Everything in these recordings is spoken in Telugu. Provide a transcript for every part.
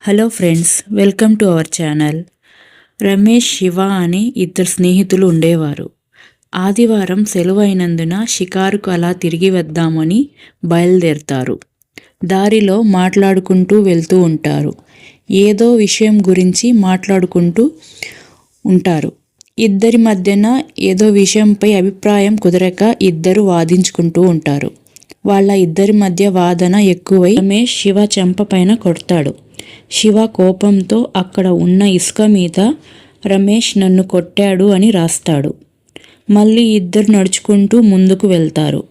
Hello friends, welcome to our channel. Ramesh, Shiva అని ఇద్దరు స్నేహితులు ఉండేవారు. ఆదివారం సెలవు అయినందున షికారుకు అలా తిరిగి వద్దామని బయలుదేరతారు. దారిలో మాట్లాడుకుంటూ వెళ్తూ ఉంటారు. ఏదో విషయం గురించి మాట్లాడుకుంటూ ఉంటారు. ఇద్దరి మధ్యన ఏదో విషయంపై అభిప్రాయం కుదరక ఇద్దరు వాదించుకుంటూ ఉంటారు. వాళ్ళ ఇద్దరి మధ్య వాదన ఎక్కువై రమేష్ శివ చెంప పైన కొడతాడు. శివ కోపంతో అక్కడ ఉన్న ఇసుక మీద రమేష్ నన్ను కొట్టాడు అని రాస్తాడు. మళ్ళీ ఇద్దరు నడుచుకుంటూ ముందుకు వెళ్తారు.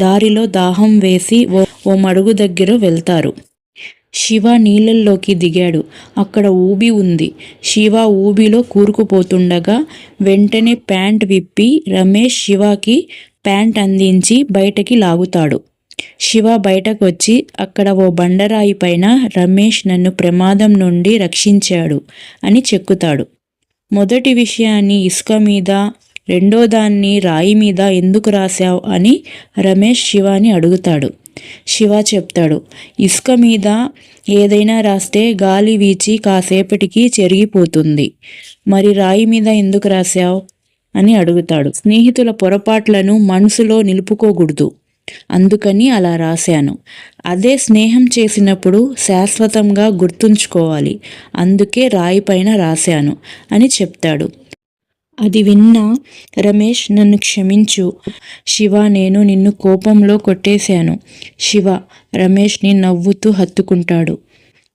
దారిలో దాహం వేసి ఓ మడుగు దగ్గర వెళ్తారు. శివ నీళ్ళల్లోకి దిగాడు. అక్కడ ఊబి ఉంది. శివ ఊబిలో కూరుకుపోతుండగా వెంటనే ప్యాంట్ విప్పి రమేష్ శివకి ప్యాంట్ అందించి బయటకి లాగుతాడు. శివ బయటకు వచ్చి అక్కడ ఓ బండరాయి పైన రమేష్ నన్ను ప్రమాదం నుండి రక్షించాడు అని చెక్కుతాడు. మొదటి విషయాన్ని ఇసుక మీద, రెండో దాన్ని రాయి మీద ఎందుకు రాశావు అని రమేష్ శివాని అడుగుతాడు. శివ చెప్తాడు, ఇసుక మీద ఏదైనా రాస్తే గాలి వీచి కాసేపటికి చెరిగిపోతుంది. మరి రాయి మీద ఎందుకు రాశావు అని అడుగుతాడు. స్నేహితుల పొరపాట్లను మనసులో నిలుపుకోకూడదు, అందుకని అలా రాశాను. అదే స్నేహం చేసినప్పుడు శాశ్వతంగా గుర్తుంచుకోవాలి, అందుకే రాయి పైన రాశాను అని చెప్తాడు. అది విన్న రమేష్, నన్ను క్షమించు శివ, నేను నిన్ను కోపంలో కొట్టేశాను. శివ రమేష్ని నవ్వుతూ హత్తుకుంటాడు.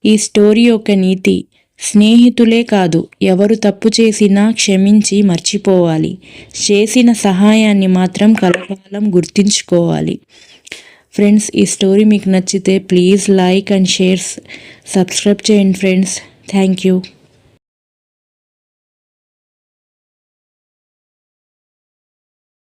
ఈ స్టోరీ ఒక నీతి. స్నేహితులే కాదు, ఎవరు తప్పు చేసినా క్షమించి మర్చిపోవాలి. చేసిన సహాయాన్ని మాత్రం కలకాలం గుర్తుంచుకోవాలి. ఫ్రెండ్స్, ఈ స్టోరీ మీకు నచ్చితే please like and share, subscribe చేయండి ఫ్రెండ్స్. Thank you.